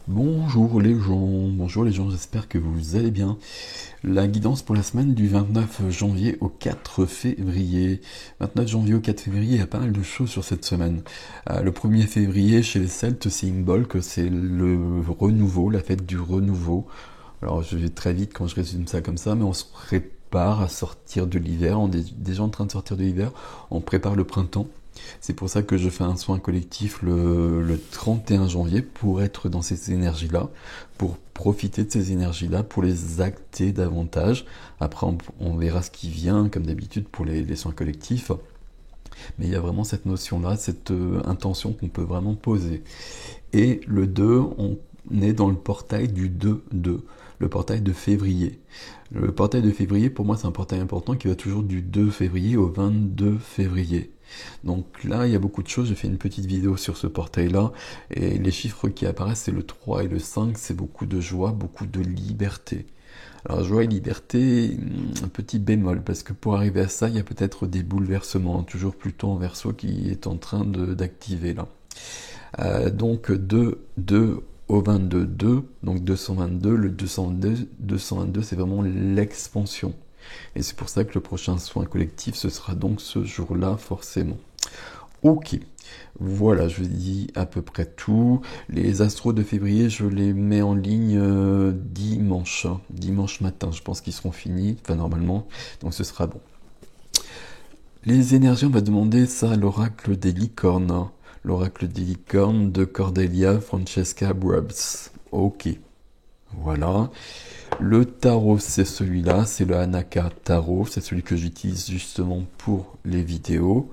Bonjour les gens, j'espère que vous allez bien. La guidance pour la semaine du 29 janvier au 4 février. 29 janvier au 4 février, il y a pas mal de choses sur cette semaine. Le 1er février, chez les Celtes, c'est Imbolc, c'est le renouveau, la fête du renouveau. Alors je vais très vite quand je résume ça comme ça, mais on se prépare à sortir de l'hiver, on est déjà en train de sortir de l'hiver, on prépare le printemps. C'est pour ça que je fais un soin collectif le 31 janvier pour être dans ces énergies-là, pour profiter de ces énergies-là, pour les acter davantage. Après, on verra ce qui vient, comme d'habitude, pour les soins collectifs. Mais il y a vraiment cette notion-là, cette intention qu'on peut vraiment poser. Et le 2, on est dans le portail du 2-2, le portail de février. Le portail de février, pour moi, c'est un portail important qui va toujours du 2 février au 22 février. Donc là, il y a beaucoup de choses. J'ai fait une petite vidéo sur ce portail-là. Et les chiffres qui apparaissent, c'est le 3 et le 5. C'est beaucoup de joie, beaucoup de liberté. Alors joie et liberté, un petit bémol, parce que pour arriver à ça, il y a peut-être des bouleversements, toujours Pluton en Verseau qui est en train d'activer là. Donc 2 au 22, 2, donc 222, le 222 c'est vraiment l'expansion. Et c'est pour ça que le prochain soin collectif, ce sera donc ce jour-là, forcément. Ok, voilà, je vous dis à peu près tout. Les astros de février, je les mets en ligne dimanche, dimanche matin. Je pense qu'ils seront finis, enfin normalement, donc ce sera bon. Les énergies, on va demander ça à l'oracle des licornes. L'oracle des licornes de Cordelia Francesca Brubbs. Ok, voilà. Le tarot, c'est celui-là, c'est le Hanaka Tarot, c'est celui que j'utilise justement pour les vidéos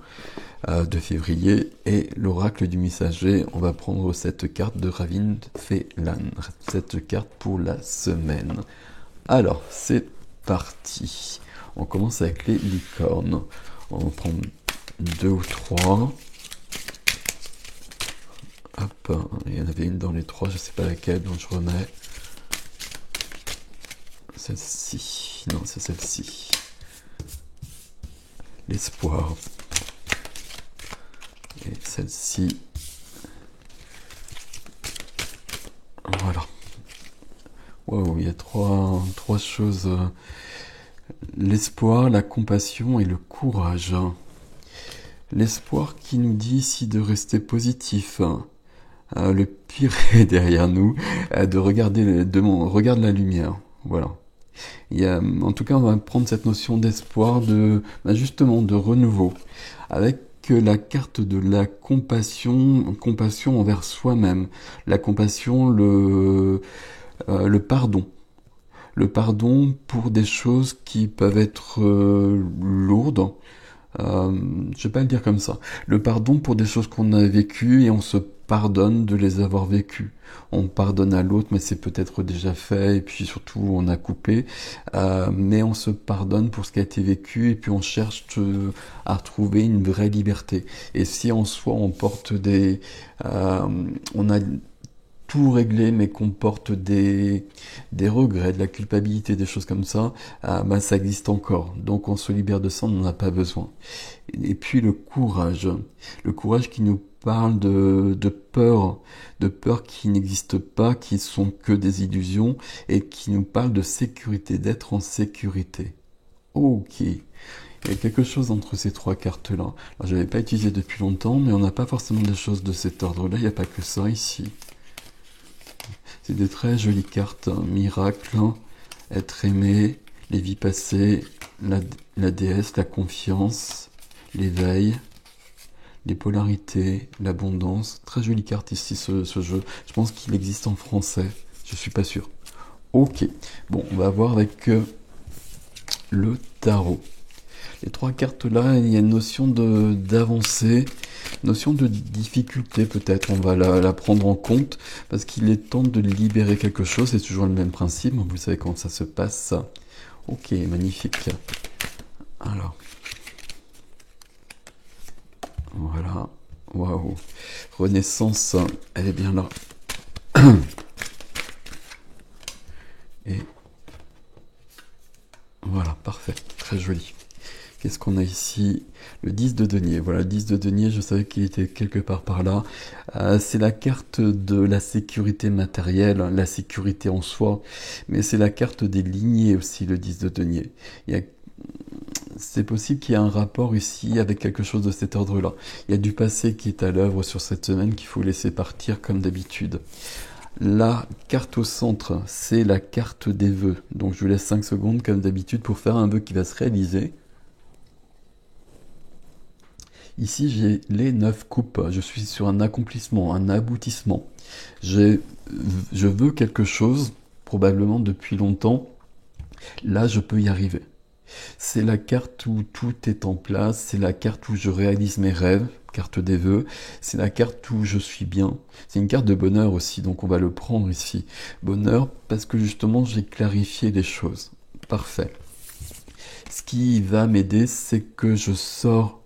de février. Et l'oracle du messager, on va prendre cette carte de Ravin Phelan, cette carte pour la semaine. Alors, c'est parti. On commence avec les licornes. On va prendre 2 ou 3. Hop, il y en avait une dans les 3, je sais pas laquelle, donc je remets. Celle-ci. Non, c'est celle-ci. L'espoir. Et celle-ci. Voilà. Wow, il y a trois choses. L'espoir, la compassion et le courage. L'espoir qui nous dit ici de rester positif. Le pire est derrière nous. De regarder, regarde la lumière. Voilà. En tout cas, on va prendre cette notion d'espoir, justement, de renouveau, avec la carte de la compassion, compassion envers soi-même, la compassion, le pardon. Le pardon pour des choses qui peuvent être lourdes. Je vais pas le dire comme ça. Le pardon pour des choses qu'on a vécues et on se pardonne de les avoir vécues. On pardonne à l'autre, mais c'est peut-être déjà fait, et puis surtout on a coupé. Mais on se pardonne pour ce qui a été vécu, et puis on cherche à retrouver une vraie liberté. Et si en soi on porte on a tout réglé, mais qu'on porte des regrets, de la culpabilité, des choses comme ça, ça existe encore. Donc on se libère de ça, on n'en a pas besoin. Et puis le courage qui nous parle de peur qui n'existe pas, qui sont que des illusions, et qui nous parle de sécurité, d'être en sécurité. Ok. Il y a quelque chose entre ces trois cartes-là. Alors, je l'avais pas utilisé depuis longtemps, mais on n'a pas forcément des choses de cet ordre-là. Il n'y a pas que ça ici. C'est des très jolies cartes. Miracle, être aimé, les vies passées, la déesse, la confiance, l'éveil, les polarités, l'abondance. Très jolie carte ici, ce jeu. Je pense qu'il existe en français. Je suis pas sûr. Ok. Bon, on va voir avec le tarot. Les trois cartes là, il y a une notion d'avancée, notion de difficulté peut-être, on va la prendre en compte, parce qu'il est temps de libérer quelque chose, c'est toujours le même principe, vous savez comment ça se passe. Ok, magnifique. Alors, voilà, waouh, Renaissance, elle est bien là. Et voilà, parfait, très joli. Qu'est-ce qu'on a ici? Le 10 de denier. Voilà, le 10 de denier, je savais qu'il était quelque part par là. C'est la carte de la sécurité matérielle, la sécurité en soi, mais c'est la carte des lignées aussi, le 10 de denier. Il y a C'est possible qu'il y ait un rapport ici avec quelque chose de cet ordre-là. Il y a du passé qui est à l'œuvre sur cette semaine qu'il faut laisser partir comme d'habitude. La carte au centre, c'est la carte des vœux. Donc je vous laisse 5 secondes comme d'habitude pour faire un vœu qui va se réaliser. Ici, j'ai les 9 coupes. Je suis sur un accomplissement, un aboutissement. Je veux quelque chose, probablement depuis longtemps. Là, je peux y arriver. C'est la carte où tout est en place, c'est la carte où je réalise mes rêves, carte des vœux, c'est la carte où je suis bien. C'est une carte de bonheur aussi, donc on va le prendre ici. Bonheur parce que justement j'ai clarifié les choses. Parfait. Ce qui va m'aider, c'est que je sors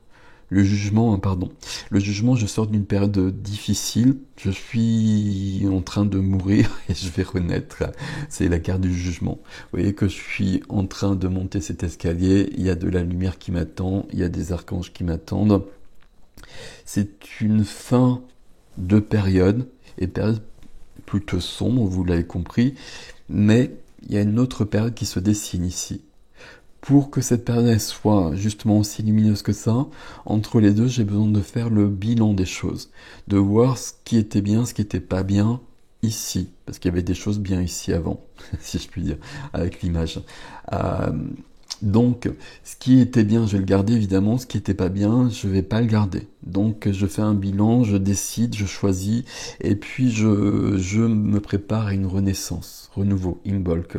le jugement, pardon. Le jugement, je sors d'une période difficile. Je suis en train de mourir et je vais renaître. C'est la carte du jugement. Vous voyez que je suis en train de monter cet escalier. Il y a de la lumière qui m'attend. Il y a des archanges qui m'attendent. C'est une fin de période et période plutôt sombre, vous l'avez compris. Mais il y a une autre période qui se dessine ici. Pour que cette période soit justement aussi lumineuse que ça, entre les deux, j'ai besoin de faire le bilan des choses, de voir ce qui était bien, ce qui n'était pas bien ici, parce qu'il y avait des choses bien ici avant, si je puis dire, avec l'image. Donc, ce qui était bien, je vais le garder évidemment, ce qui n'était pas bien, je vais pas le garder. Donc, je fais un bilan, je décide, je choisis, et puis je me prépare à une renaissance, renouveau, Imbolc.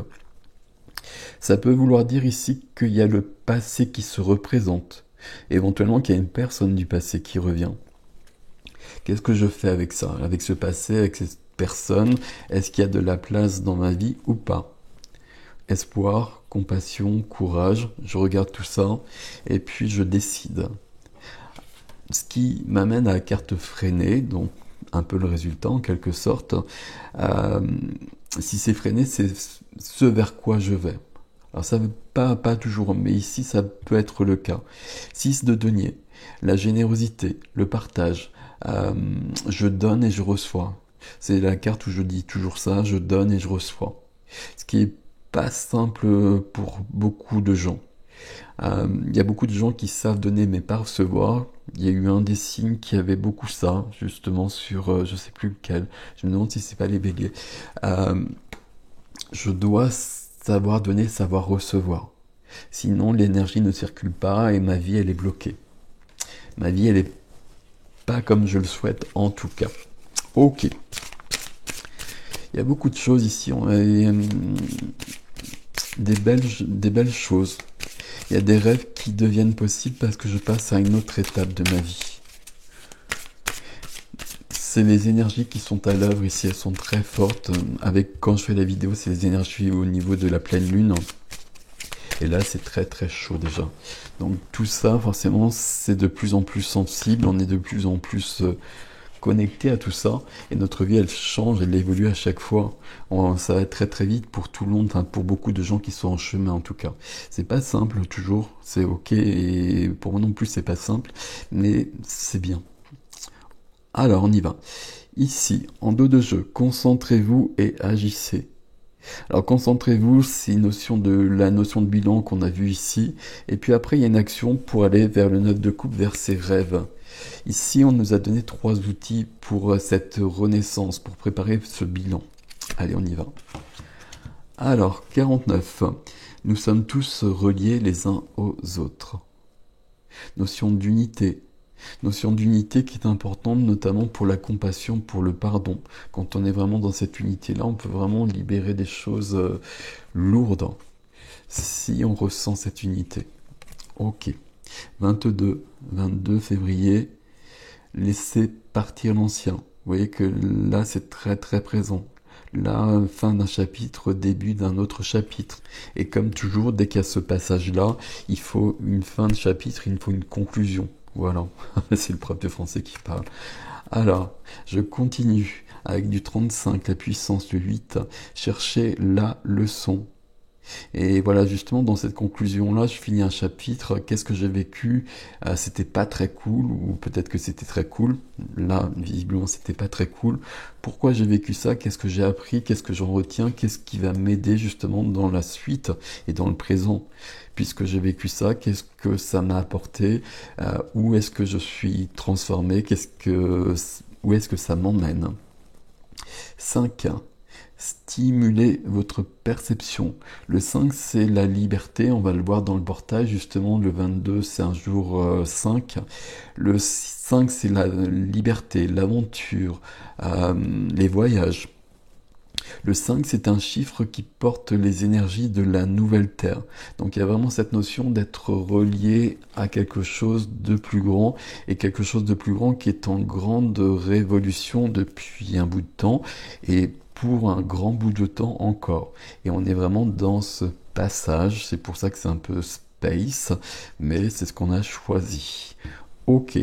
Ça peut vouloir dire ici qu'il y a le passé qui se représente, éventuellement qu'il y a une personne du passé qui revient. Qu'est-ce que je fais avec ça, avec ce passé, avec cette personne? Est-ce qu'il y a de la place dans ma vie ou pas? Espoir, compassion, courage, je regarde tout ça et puis je décide. Ce qui m'amène à la carte freinée, donc un peu le résultat en quelque sorte. Si c'est freiné, c'est ce vers quoi je vais. Alors ça veut pas toujours, mais ici ça peut être le cas. 6 de denier, la générosité, le partage, je donne et je reçois. C'est la carte où je dis toujours ça, je donne et je reçois. Ce qui est pas simple pour beaucoup de gens. Il y a beaucoup de gens qui savent donner mais pas recevoir. Il y a eu un des signes qui avait beaucoup ça, justement sur, je sais plus lequel. Je me demande si c'est pas les béliers. Je dois savoir donner, savoir recevoir. Sinon, l'énergie ne circule pas et ma vie, elle est bloquée. Ma vie, elle est pas comme je le souhaite, en tout cas. Ok. Il y a beaucoup de choses ici. On a des belles choses. Il y a des rêves qui deviennent possibles parce que je passe à une autre étape de ma vie. C'est les énergies qui sont à l'œuvre ici, elles sont très fortes. Quand je fais la vidéo, c'est les énergies au niveau de la pleine lune. Et là, c'est très très chaud déjà. Donc tout ça, forcément, c'est de plus en plus sensible. On est de plus en plus connecté à tout ça. Et notre vie, elle change, elle évolue à chaque fois. Ça va très très vite pour tout le monde, enfin, pour beaucoup de gens qui sont en chemin en tout cas. C'est pas simple toujours, c'est ok. Et pour moi non plus, c'est pas simple. Mais c'est bien. Alors, on y va. Ici, en dos de jeu, concentrez-vous et agissez. Alors, concentrez-vous, c'est la notion de bilan qu'on a vue ici. Et puis après, il y a une action pour aller vers le 9 de coupe, vers ses rêves. Ici, on nous a donné 3 outils pour cette renaissance, pour préparer ce bilan. Allez, on y va. Alors, 49. Nous sommes tous reliés les uns aux autres. Notion d'unité. Notion d'unité qui est importante, notamment pour la compassion, pour le pardon. Quand on est vraiment dans cette unité-là, on peut vraiment libérer des choses lourdes si on ressent cette unité. Ok. 22 février, laissez partir l'ancien. Vous voyez que là, c'est très très présent. Là, fin d'un chapitre, début d'un autre chapitre. Et comme toujours, dès qu'il y a ce passage-là, il faut une fin de chapitre, il faut une conclusion. Voilà, c'est le prof de français qui parle. Alors, je continue avec du 35, la puissance du 8. Cherchez la leçon. Et voilà, justement, dans cette conclusion-là, je finis un chapitre. Qu'est-ce que j'ai vécu? C'était pas très cool, ou peut-être que c'était très cool. Là, visiblement, c'était pas très cool. Pourquoi j'ai vécu ça? Qu'est-ce que j'ai appris? Qu'est-ce que j'en retiens? Qu'est-ce qui va m'aider justement dans la suite et dans le présent? Puisque j'ai vécu ça, qu'est-ce que ça m'a apporté? Où est-ce que je suis transformé? Où est-ce que ça m'emmène? 5. Stimuler votre perception. Le 5, c'est la liberté. On va le voir dans le portail, justement. Le 22, c'est un jour 5. Le 5, c'est la liberté, l'aventure, les voyages. Le 5, c'est un chiffre qui porte les énergies de la nouvelle Terre. Donc il y a vraiment cette notion d'être relié à quelque chose de plus grand, et quelque chose de plus grand qui est en grande révolution depuis un bout de temps, et pour un grand bout de temps encore. Et on est vraiment dans ce passage, c'est pour ça que c'est un peu space, mais c'est ce qu'on a choisi. Ok.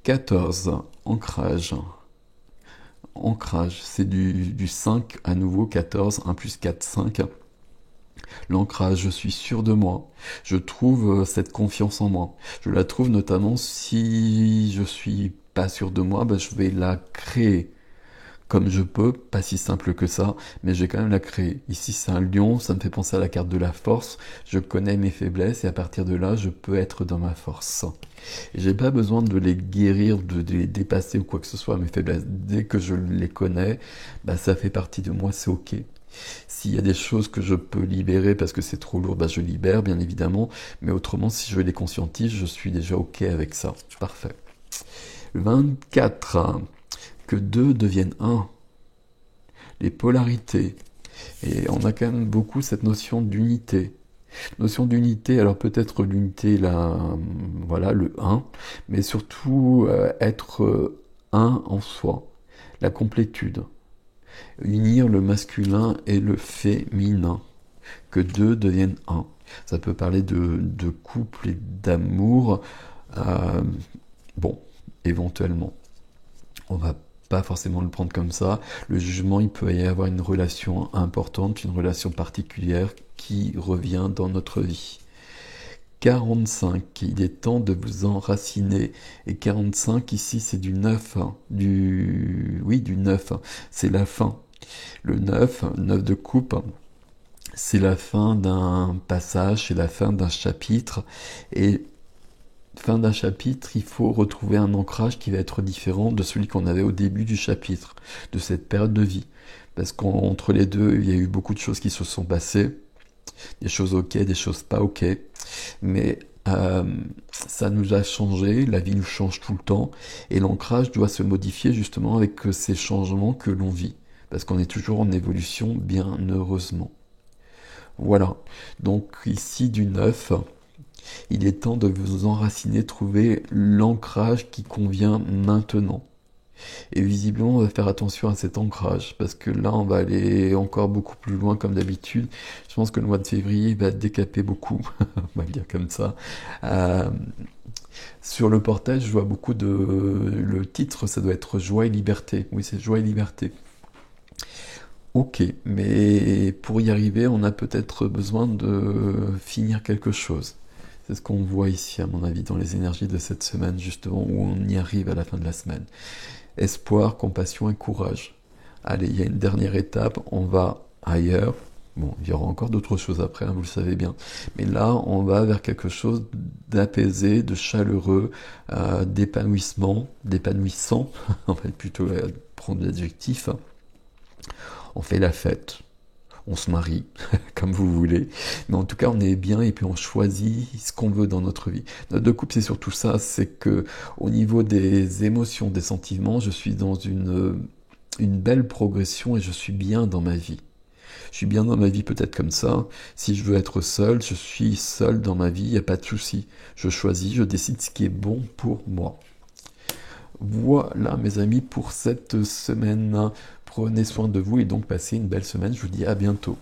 14. Ancrage. Ancrage, c'est du 5 à nouveau, 14, 1 plus 4, 5. L'ancrage, je suis sûr de moi. Je trouve cette confiance en moi. Je la trouve notamment si je suis pas sûr de moi, je vais la créer comme je peux, pas si simple que ça, mais je vais quand même la créer. Ici c'est un lion, ça me fait penser à la carte de la force. Je connais mes faiblesses et à partir de là, je peux être dans ma force. Et j'ai pas besoin de les guérir, de les dépasser ou quoi que ce soit, mes faiblesses. Dès que je les connais, ça fait partie de moi, c'est ok. S'il y a des choses que je peux libérer parce que c'est trop lourd, je libère, bien évidemment. Mais autrement, si je les conscientise, je suis déjà ok avec ça. Parfait. 24. Que 2 deviennent 1. Les polarités. Et on a quand même beaucoup cette notion d'unité. Notion d'unité, alors peut-être l'unité, voilà, le 1, mais surtout être un en soi. La complétude. Unir le masculin et le féminin. Que 2 deviennent 1. Ça peut parler de couple et d'amour. Bon, éventuellement. On va pas forcément le prendre comme ça. Le jugement, il peut y avoir une relation importante, une relation particulière qui revient dans notre vie. 45, il est temps de vous enraciner. Et 45, ici, c'est du 9. Du 9. C'est la fin. Le 9 de coupe, c'est la fin d'un passage, c'est la fin d'un chapitre. Et fin d'un chapitre, il faut retrouver un ancrage qui va être différent de celui qu'on avait au début du chapitre, de cette période de vie. Parce qu'entre les deux, il y a eu beaucoup de choses qui se sont passées, des choses ok, des choses pas ok, mais ça nous a changé, la vie nous change tout le temps, et l'ancrage doit se modifier justement avec ces changements que l'on vit, parce qu'on est toujours en évolution, bien heureusement. Voilà, donc ici du 9, il est temps de vous enraciner, trouver l'ancrage qui convient maintenant. Et visiblement, on va faire attention à cet ancrage, parce que là, on va aller encore beaucoup plus loin comme d'habitude. Je pense que le mois de février va décaper beaucoup, on va le dire comme ça. Sur le portail, je vois beaucoup de... Le titre, ça doit être Joie et Liberté. Oui, c'est Joie et Liberté. Ok, mais pour y arriver, on a peut-être besoin de finir quelque chose. C'est ce qu'on voit ici, à mon avis, dans les énergies de cette semaine, justement, où on y arrive à la fin de la semaine. Espoir, compassion et courage. Allez, il y a une dernière étape, on va ailleurs. Bon, il y aura encore d'autres choses après, vous le savez bien. Mais là, on va vers quelque chose d'apaisé, de chaleureux, d'épanouissement, d'épanouissant. On va plutôt prendre l'adjectif. On fait la fête. On se marie, comme vous voulez. Mais en tout cas, on est bien et puis on choisit ce qu'on veut dans notre vie. Notre de couple, c'est surtout ça, c'est que au niveau des émotions, des sentiments, je suis dans une belle progression et je suis bien dans ma vie. Je suis bien dans ma vie peut-être comme ça. Si je veux être seul, je suis seul dans ma vie, il n'y a pas de souci. Je choisis, je décide ce qui est bon pour moi. Voilà mes amis pour cette semaine. Prenez soin de vous et donc passez une belle semaine. Je vous dis à bientôt.